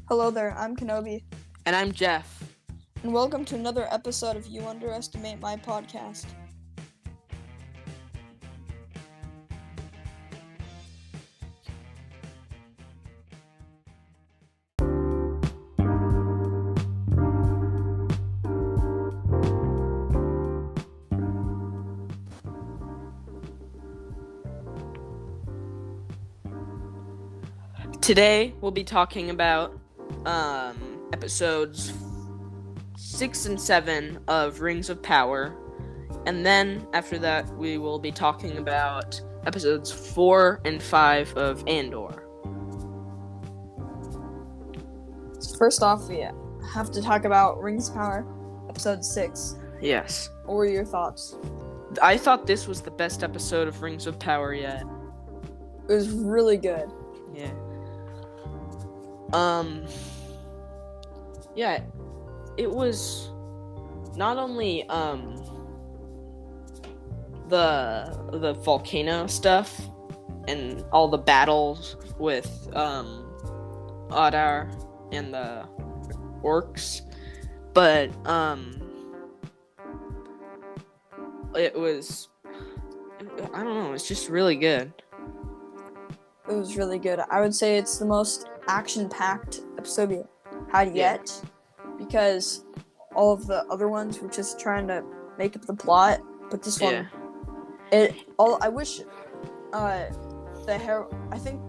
Hello there, I'm Kenobi, And I'm Jeff. and welcome to another episode of You Underestimate My Podcast. Today we'll be talking about episodes 6 and 7 of Rings of Power, and then after that we will be talking about episodes 4 and 5 of Andor. First off, we have to talk about Rings of Power, episode 6. Yes. What were your thoughts? I thought this was the best episode of Rings of Power yet. It was really good. Yeah. Yeah, it was not only the volcano stuff and all the battles with Adar and the orcs, but it was, I don't know, it's just really good. It was really good. I would say it's the most action-packed episode we had yet, because all of the other ones were just trying to make up the plot, but this one, I wish, I think,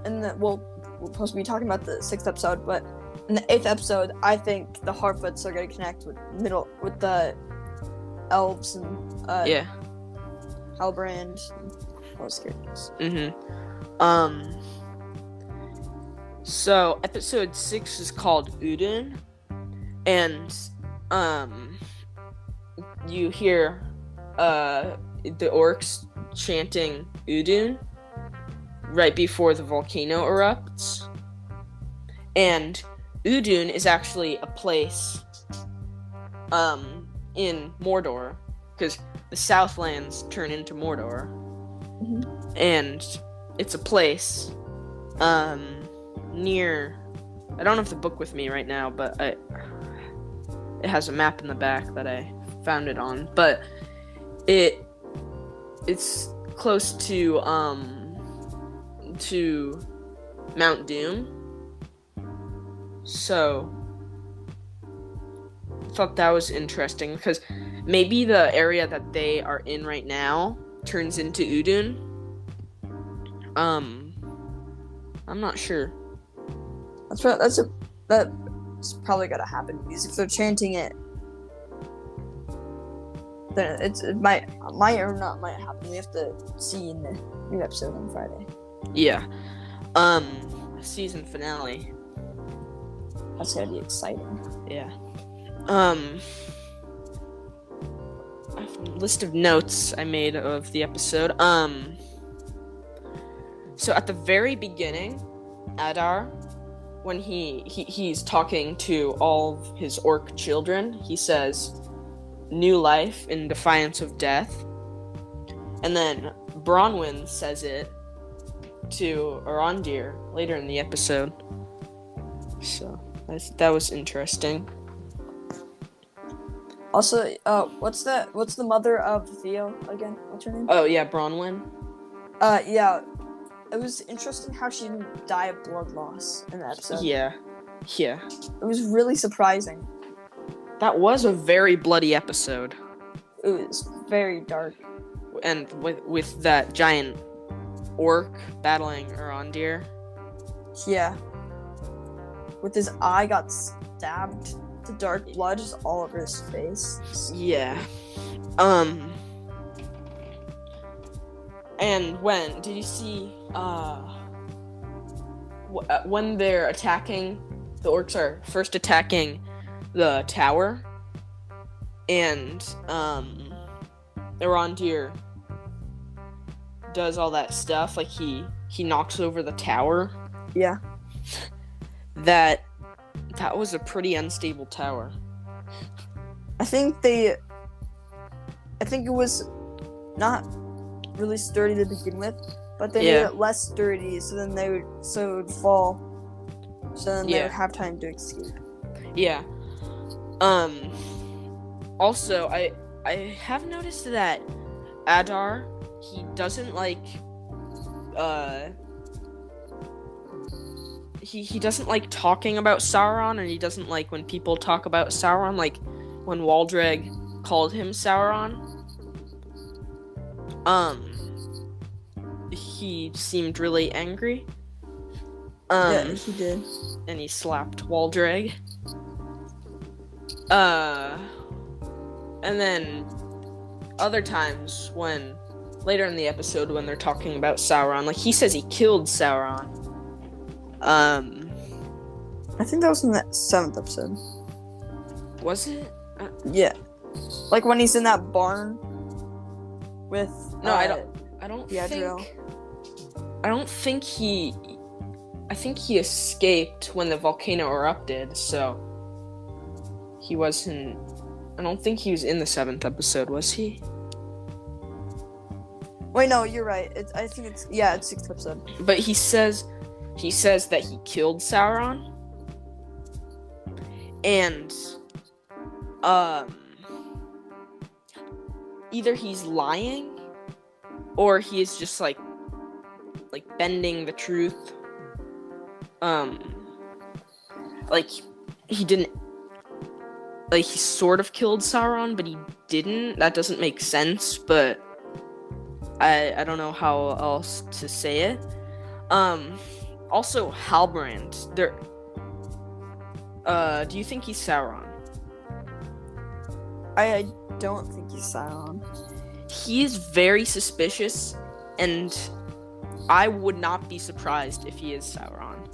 we're supposed to be talking about the 6th episode, but in the 8th episode, I think the Harfoots are going to connect with the elves and, Halbrand, all those characters. So episode 6 is called Udun, and you hear the orcs chanting Udun right before the volcano erupts. And Udun is actually a place in Mordor, because the Southlands turn into Mordor. And it's a place near, I don't have the book with me right now, but it has a map in the back that I found it on, but it's close to Mount Doom. So I thought that was interesting, because maybe the area that they are in right now turns into Udun. I'm not sure. That's probably gonna happen, because if they're chanting it, then it might or not might happen. We have to see in the new episode on Friday. Yeah. Season finale. That's gonna be exciting. Yeah. A list of notes I made of the episode. So at the very beginning, Adar, when he's talking to all of his orc children, he says, "New life in defiance of death." And then Bronwyn says it to Arondir later in the episode. So that was interesting. Also, what's the mother of Theo again? What's her name? Oh yeah, Bronwyn. Yeah. It was interesting how she didn't die of blood loss in the episode. Yeah. It was really surprising. That was a very bloody episode. It was very dark. And with that giant orc battling Arondir. Yeah. With his eye got stabbed. The dark blood is all over his face. Yeah. And did you see, when they're attacking, the orcs are first attacking the tower, and, Arondir does all that stuff, like he knocks over the tower. Yeah. That was a pretty unstable tower. I think it was not really sturdy to begin with, but they made it less sturdy, so it would fall. so then they would have time to escape. Yeah. Also, I have noticed that Adar, he doesn't like he doesn't like talking about Sauron, and he doesn't like when people talk about Sauron, like when Waldreg called him Sauron. He seemed really angry. Yeah, he did. And he slapped Waldreg. And then other times when later in the episode when they're talking about Sauron, like he says he killed Sauron. I think that was in the 7th episode. Was it? Yeah. Like when he's in that barn with No, I don't Galadriel. I think he escaped when the volcano erupted, so he wasn't. I don't think he was in the 7th episode, was he? Wait, no, you're right. I think it's 6th episode. But he says that he killed Sauron, and either he's lying, or he is just like bending the truth. Like he didn't. Like he sort of killed Sauron, but he didn't. That doesn't make sense, but I don't know how else to say it. Also Halbrand. Do you think he's Sauron? I don't think he's Sauron. He is very suspicious, and I would not be surprised if he is Sauron.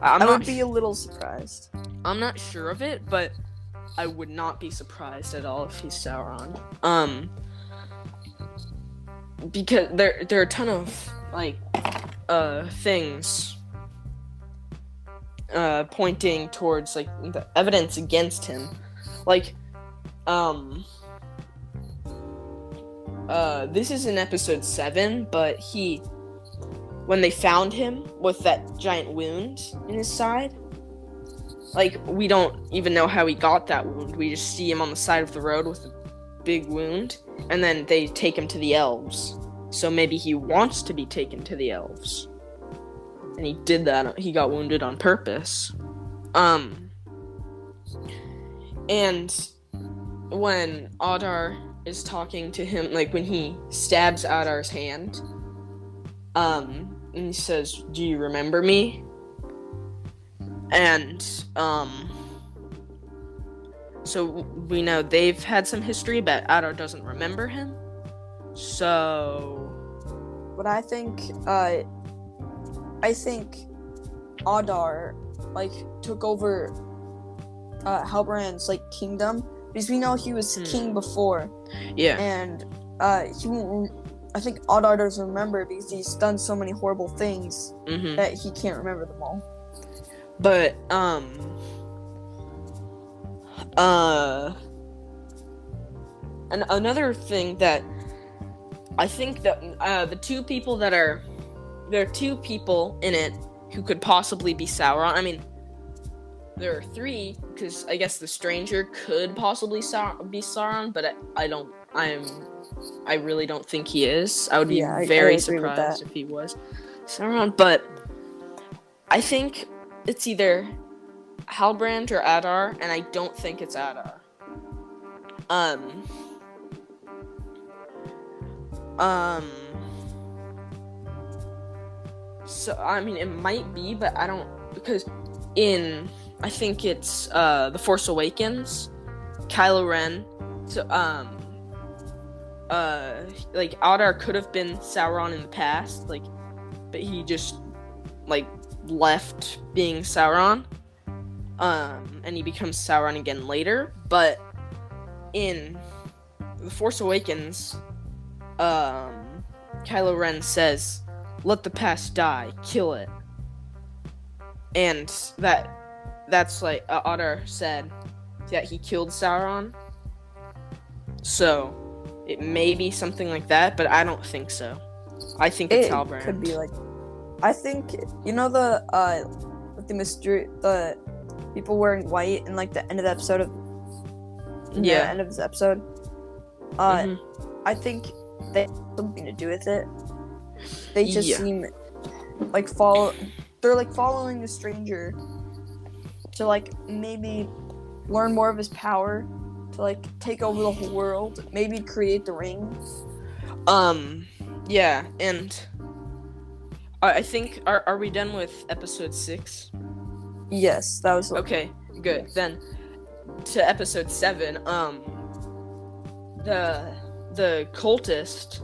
I would be a little surprised. I'm not sure of it, but I would not be surprised at all if he's Sauron. Because there are a ton of things pointing towards the evidence against him. This is in episode 7, but when they found him with that giant wound in his side, we don't even know how he got that wound. We just see him on the side of the road with a big wound, and then they take him to the elves. So maybe he wants to be taken to the elves. And he did that. He got wounded on purpose. And when Adar is talking to him, when he stabs Adar's hand, and he says, "Do you remember me?" And so we know they've had some history, but Adar doesn't remember him. So what I think Adar took over Halbrand's kingdom, because we know he was king before. Yeah. And he won't. I think Adar doesn't remember because he's done so many horrible things that he can't remember them all. But and another thing that I think that there are two people in it who could possibly be Sauron. I mean, there are 3, because I guess the stranger could possibly be Sauron, but I really don't think he is. I would be very surprised if he was Sauron, but I think it's either Halbrand or Adar, and I don't think it's Adar. So I mean, it might be, but I don't, because I think it's The Force Awakens, Kylo Ren. So Adar could have been Sauron in the past, but he just left being Sauron, and he becomes Sauron again later. But in The Force Awakens, Kylo Ren says, "Let the past die, kill it," and that's Adar said that he killed Sauron. So it may be something like that, but I don't think so. I think it's Halbrand. Could be I think the the mystery, the people wearing white in like the end of the episode of the end of this episode. I think they have something to do with it. They just seem like they're like following the stranger to like maybe learn more of his power, to like take over the whole world, maybe create the ring. Yeah, and I think are we done with episode 6? Yes, that was okay. Good. Then to episode 7. The cultist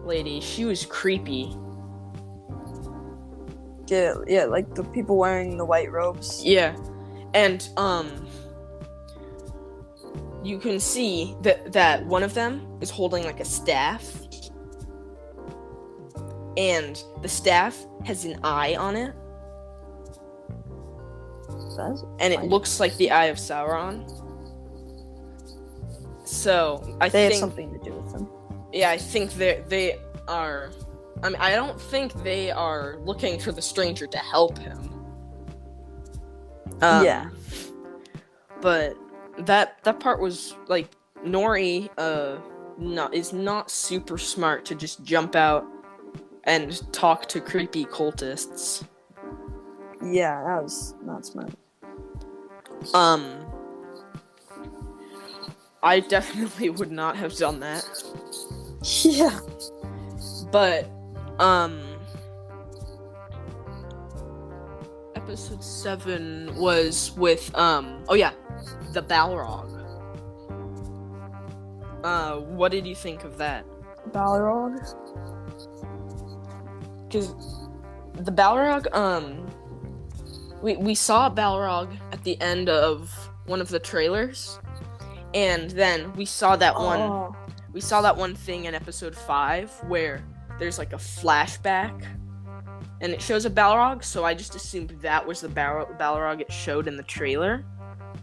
lady, she was creepy. Yeah, like the people wearing the white robes. Yeah, and you can see that one of them is holding like a staff, and the staff has an eye on it, and it looks like the eye of Sauron. So I think have something to do with them. Yeah, I think they are. I mean, I don't think they are looking for the stranger to help him. Yeah. But that part was like Nori is not super smart to just jump out and talk to creepy cultists. Yeah, that was not smart. I definitely would not have done that. Yeah. But episode 7 was with the Balrog. What did you think of that? Balrog? Because the Balrog, we saw Balrog at the end of one of the trailers, and then we saw that one thing in episode 5 where there's like a flashback and it shows a Balrog, so I just assumed that was the Balrog it showed in the trailer.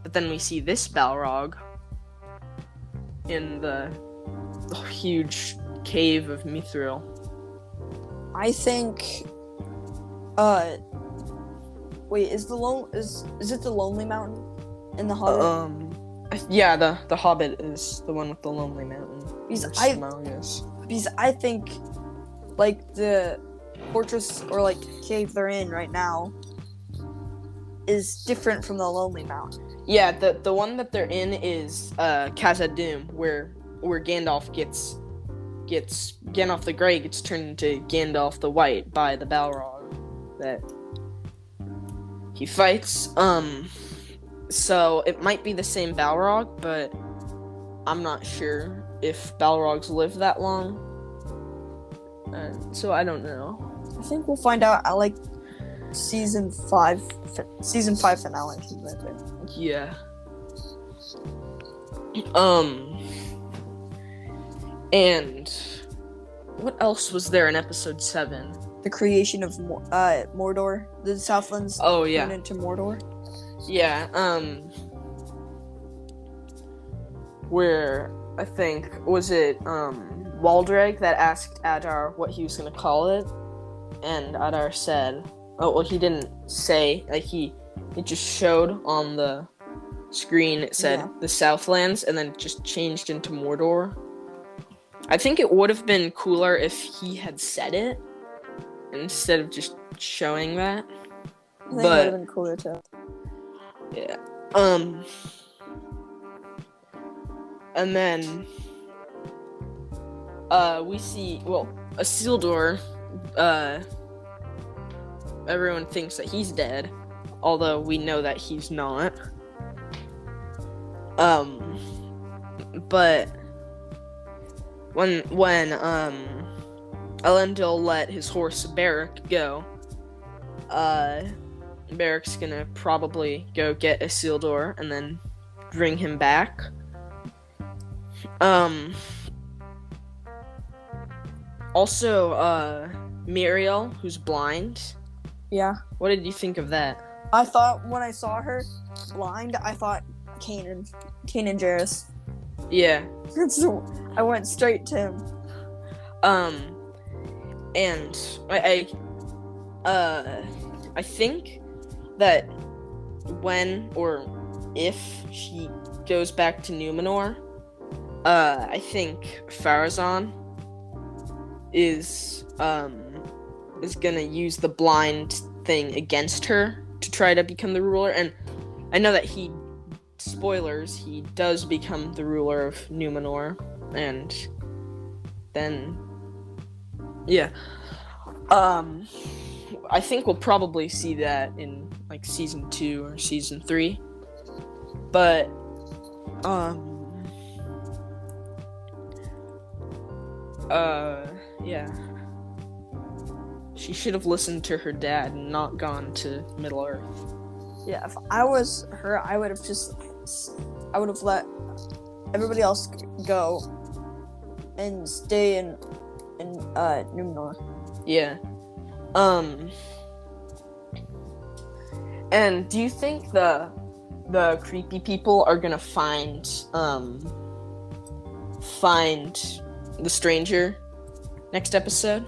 But then we see this Balrog in the huge cave of Mithril. I think wait, is it the Lonely Mountain in the Hobbit? Yeah, the Hobbit is the one with the Lonely Mountain. Because I think like the fortress or like cave they're in right now is different from the Lonely Mountain. Yeah, the one that they're in is Khazad-dûm, where Gandalf gets Gandalf the Grey gets turned into Gandalf the White by the Balrog that he fights. So it might be the same Balrog, but I'm not sure if Balrogs live that long. So I don't know. I think we'll find out at like season 5 finale. Yeah. And what else was there in episode 7? The creation of Mordor. The Southlands turned into Mordor. Yeah, where I think was it Waldreg that asked Adar what he was gonna call it, and Adar said, he didn't say, like it just showed on the screen, it said the Southlands, and then it just changed into Mordor. I think it would have been cooler if he had said it instead of just showing that. I think it would have been cooler too. Yeah. And then we see Isildur. Everyone thinks that he's dead, although we know that he's not. But when Elendil let his horse Beric go, Beric's gonna probably go get Isildur and then bring him back. Also, Muriel, who's blind. Yeah. What did you think of that? I thought when I saw her blind, I thought Kanan Jarrus. Yeah. So I went straight to him. And I think that when or if she goes back to Numenor, I think Farazan is gonna use the blind thing against her to try to become the ruler. And I know that he does become the ruler of Numenor, and then yeah. I think we'll probably see that in like season 2 or season 3. But yeah. She should have listened to her dad and not gone to Middle Earth. Yeah, if I was her, I would have let everybody else go and stay in Numenor. Yeah. And do you think the creepy people are gonna find the stranger next episode?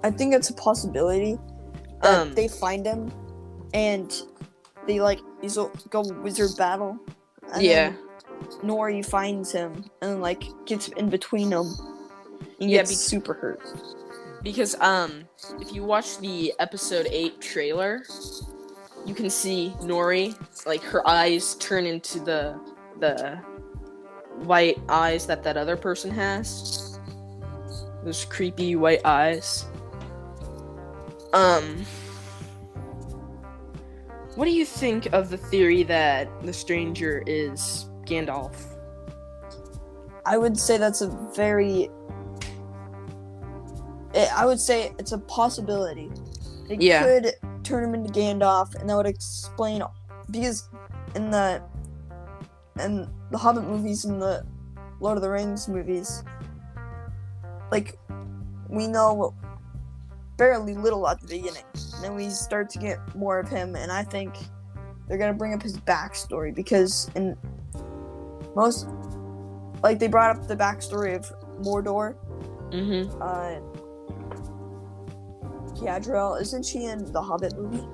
I think it's a possibility that they find him and they go wizard battle. And then Nori finds him and gets in between them. And gets super hurt. Because if you watch the episode 8 trailer, you can see Nori, her eyes turn into the white eyes that other person has. Those creepy white eyes. What do you think of the theory that the stranger is Gandalf? I would say that's I would say it's a possibility. It could turn him into Gandalf, and that would explain, because in the Hobbit movies and the Lord of the Rings movies, we know barely little at the beginning, and then we start to get more of him, and I think they're gonna bring up his backstory, because in most, they brought up the backstory of Mordor. Galadriel, isn't she in the Hobbit movie?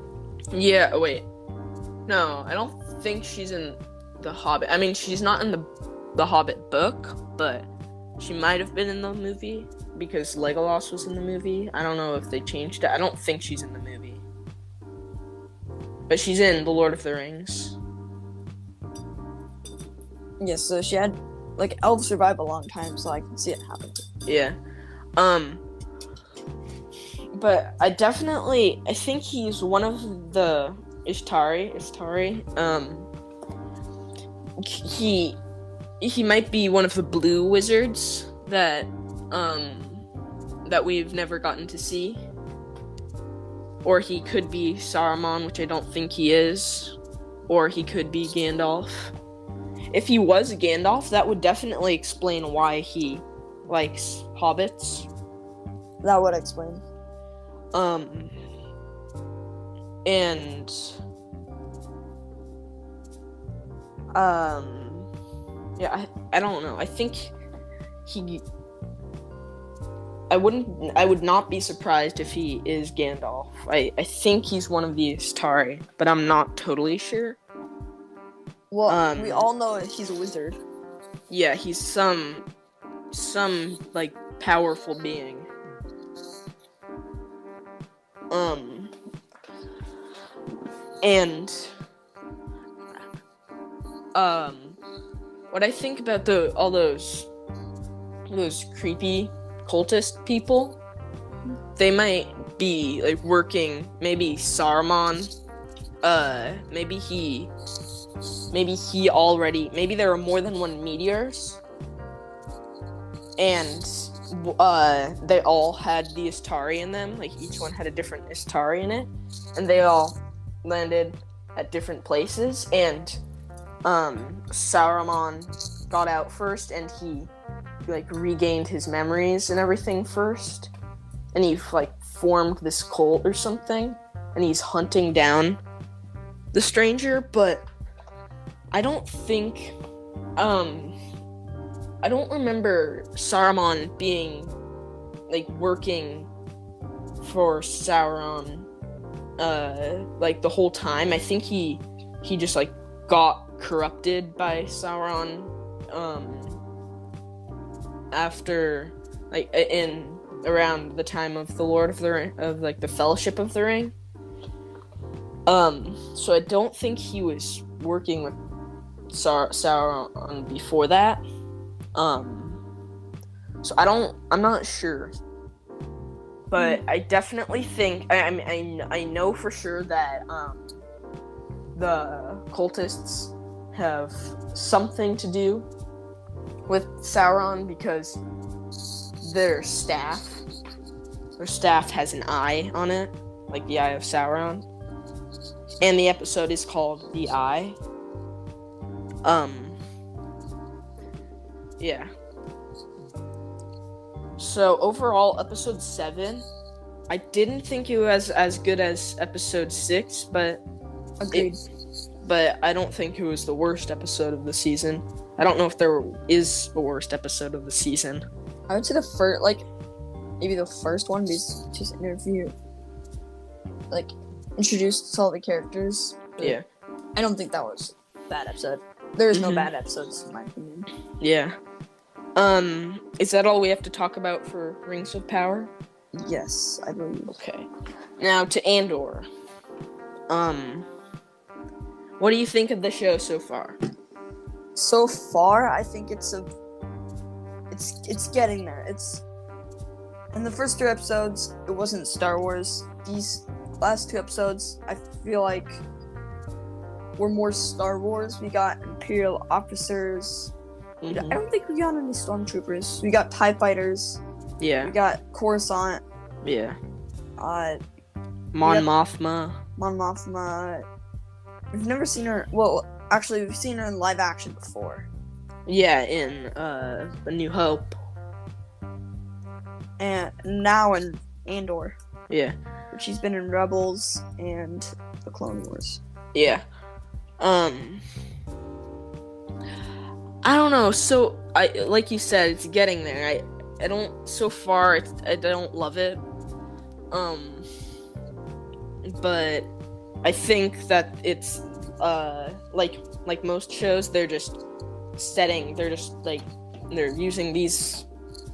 Yeah, wait. No, I don't think she's in the Hobbit. I mean, she's not in the Hobbit book, but she might have been in the movie because Legolas was in the movie. I don't know if they changed it. I don't think she's in the movie. But she's in The Lord of the Rings. Yes, so she had, elves survive a long time, so I can see it happen. Yeah. But I think he's one of the Ishtari. He might be one of the blue wizards that we've never gotten to see. Or he could be Saruman, which I don't think he is. Or he could be Gandalf. If he was Gandalf, that would definitely explain why he likes hobbits. That would explain. I don't know. I think I would not be surprised if he is Gandalf. I think he's one of the Istari, but I'm not totally sure. Well, we all know he's a wizard. Yeah, he's some powerful being. What I think about all those creepy cultist people, they might be working. Maybe Saruman. Maybe there are more than one meteors, and they all had the Istari in them. Each one had a different Istari in it, and they all landed at different places. And Saruman got out first, and he regained his memories and everything first, and he formed this cult or something, and he's hunting down the stranger. But I don't think I don't remember Saruman being working for Sauron like the whole time. I think he just like got corrupted by Sauron after like in around the time of the Lord of the Ring, of like the Fellowship of the Ring. So I don't think he was working with Sauron before that. So I'm not sure. But I definitely think I know for sure that the cultists have something to do with Sauron because their staff has an eye on it, like the Eye of Sauron. And the episode is called The Eye. Yeah. So overall, episode 7, I didn't think it was as good as episode 6, but Agreed. But I don't think it was the worst episode of the season. I don't know if there is a worst episode of the season. I would say maybe the first one, because just introduced all the characters. Yeah. I don't think that was a bad episode. There is no bad episodes, in my opinion. Yeah. Is that all we have to talk about for Rings of Power? Yes, I believe. Okay. Now to Andor. What do you think of the show so far? So far, I think it's getting there. It's in the first 3 episodes, it wasn't Star Wars. These last 2 episodes, I feel like were more Star Wars. We got Imperial officers. I don't think we got any stormtroopers. We got TIE fighters. Yeah. We got Coruscant. Yeah. Mon Mothma. Mon Mothma. We've never seen her. Well, actually, we've seen her in live action before. Yeah, in A New Hope. And now in Andor. Yeah. Which she's been in Rebels and the Clone Wars. Yeah. I don't know. So like you said, it's getting there. I don't. So far, I don't love it. But I think that it's like most shows, they're using these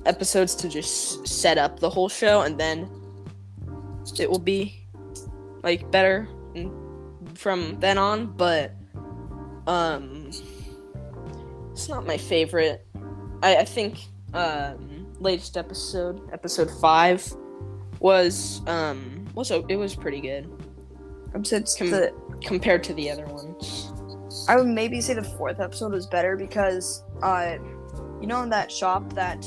episodes to just set up the whole show, and then it will be like better from then on. But it's not my favorite. I think latest episode 5 was pretty good. Compared to the other ones. I would maybe say the 4th episode was better because in that shop that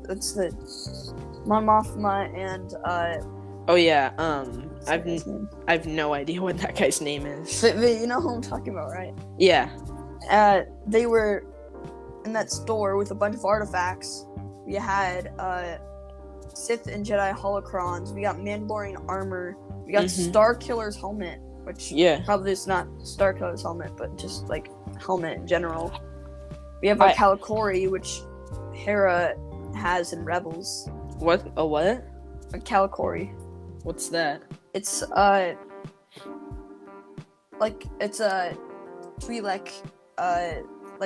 it's the Mon Mothma and oh yeah, I've no idea what that guy's name is. But you know who I'm talking about, right? Yeah. They were in that store with a bunch of artifacts. We had Sith and Jedi holocrons. We got Mandalorian armor. We got Starkiller's helmet, which probably is not Starkiller's helmet, but just like helmet in general. We have Calicori, which Hera has in Rebels. What? A what? A Calicori. What's that? It's it's a tree like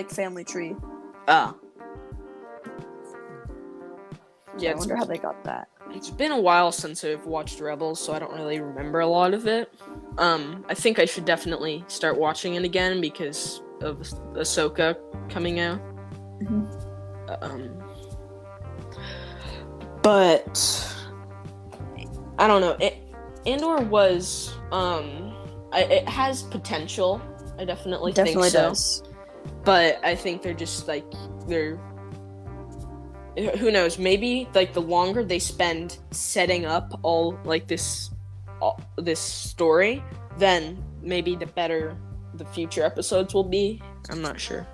family tree. Ah. Yeah, I wonder how they got that. It's been a while since I've watched Rebels, so I don't really remember a lot of it. I think I should definitely start watching it again because of Ahsoka coming out. But I don't know. Andor was it has potential. I definitely think so. Does. But I think they're just who knows, maybe like the longer they spend setting up all this story, then maybe the better the future episodes will be. I'm not sure.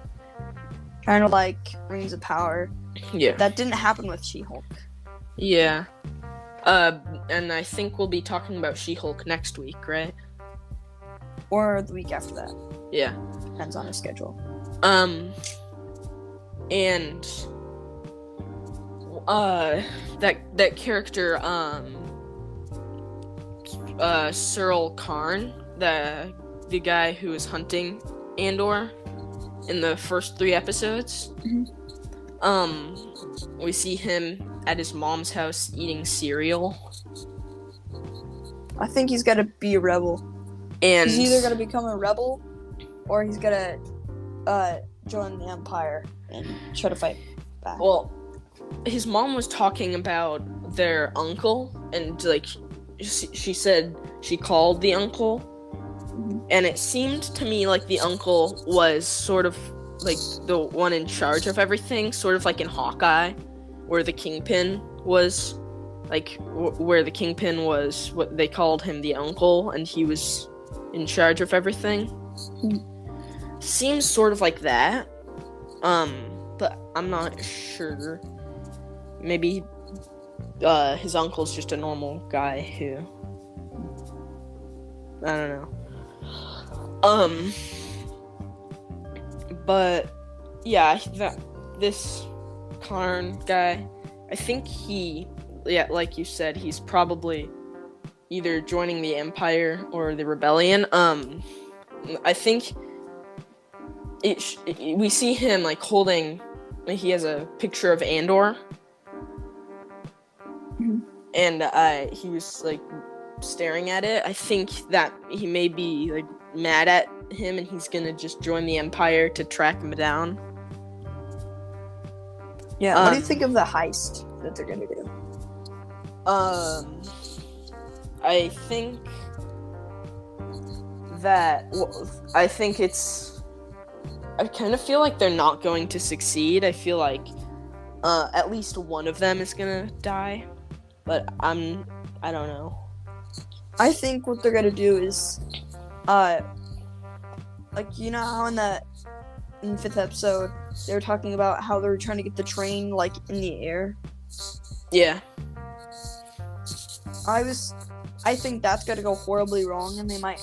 Kind of like Rings of Power. Yeah. That didn't happen with She-Hulk. Yeah. And I think we'll be talking about She-Hulk next week, right? Or the week after that. Yeah. Depends on his schedule. And that character, Cyril Karn, the guy who is hunting Andor in the first 3 episodes. We see him at his mom's house eating cereal. I think he's got to be a rebel. And he's either going to become a rebel or he's going to join the Empire and try to fight back. Well, his mom was talking about their uncle, and like she said she called the uncle, and it seemed to me like the uncle was sort of like the one in charge of everything, sort of like in Hawkeye, where the Kingpin was, like where the Kingpin was what they called him, the uncle, and he was in charge of everything. Seems sort of like that, but I'm not sure. Maybe his uncle's just a normal guy who, I don't know. But yeah, this Karn guy, I think like you said, he's probably either joining the Empire or the Rebellion. I think we see him like holding. He has a picture of Andor, and he was like staring at it. I think that he may be like mad at him, and he's gonna just join the Empire to track him down. Yeah. What do you think of the heist that they're gonna do? I think that I kind of feel like they're not going to succeed. I feel like at least one of them is gonna die, but I don't know. I think what they're gonna do is, like, you know how in the 5th episode they were talking about how they were trying to get the train like in the air. Yeah. I think that's gonna go horribly wrong, and they might.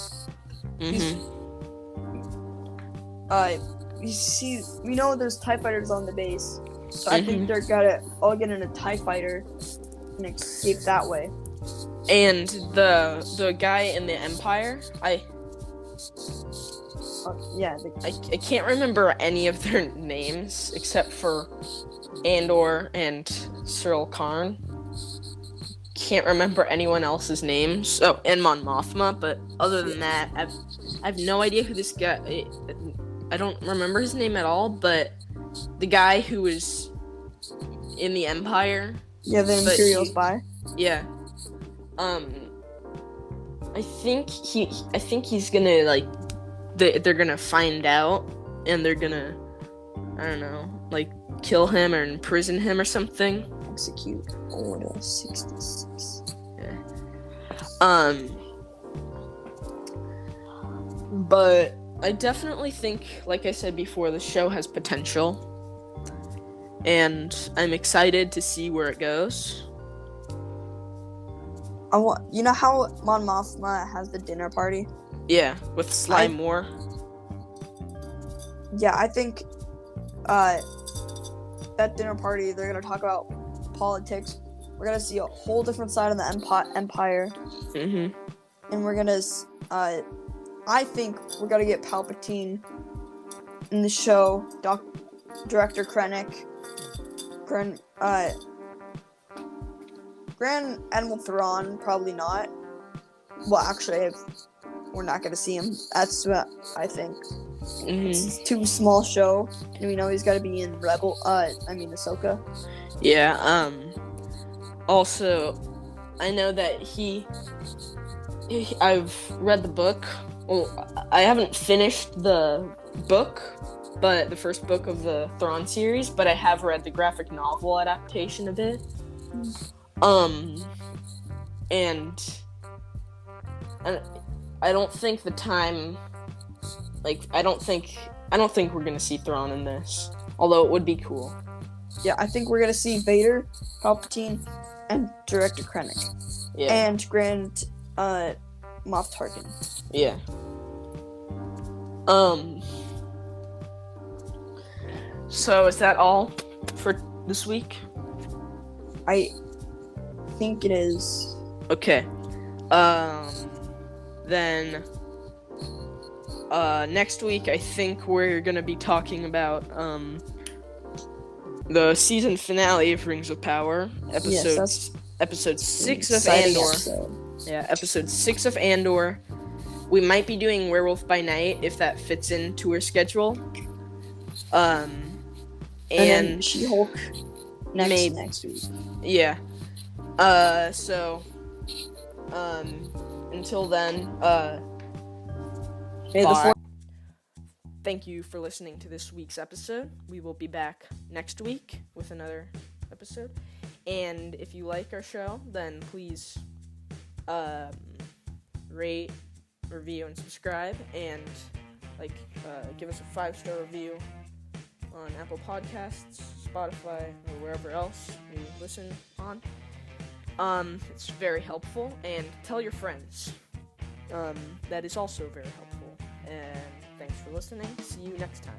You see, we know there's TIE fighters on the base, so I think they're gonna all get in a TIE fighter and escape that way. And the guy in the Empire, I can't remember any of their names except for Andor and Cyril Karn. Can't remember anyone else's names. Oh, and Mon Mothma, but other than that, I have no idea who this guy. I don't remember his name at all. But the guy who was in the Empire. Yeah, the Imperial spy. Yeah. I think he's gonna like. They're gonna find out, and they're gonna, I don't know, like kill him or imprison him or something. Execute Order 66. Yeah. But I definitely think, like I said before, the show has potential, and I'm excited to see where it goes. You know how Mon Mothma has the dinner party? Yeah, with Sly Moore. Yeah, I think that dinner party, they're gonna talk about politics. We're gonna see a whole different side of the Empire. And we're gonna, I think we're gonna get Palpatine in the show. Director Krennic, Grand Admiral Thrawn, probably not. Well, actually, we're not gonna see him. That's what I think. It's too small show, and we know he's got to be in Ahsoka. Yeah. Also, I know that I've read the book. Well, I haven't finished the book, but the first book of the Thrawn series. But I have read the graphic novel adaptation of it. And I don't think the time. Like, I don't think we're gonna see Thrawn in this. Although it would be cool. Yeah, I think we're gonna see Vader, Palpatine, and Director Krennic. Yeah. And Grand Moff Tarkin. Yeah. So is that all for this week? I think it is. Okay. Then next week I think we're gonna be talking about the season finale of Rings of Power, episode 6 of Andor. Episode. Yeah, episode 6 of Andor. We might be doing Werewolf by Night if that fits into our schedule. And then She-Hulk next week. Yeah. So until then, May the bye. Thank you for listening to this week's episode. We will be back next week with another episode. And if you like our show, then please rate, review, and subscribe, and give us a 5-star review on Apple Podcasts, Spotify, or wherever else you listen on. It's very helpful, and tell your friends. That is also very helpful. And thanks for listening. See you next time.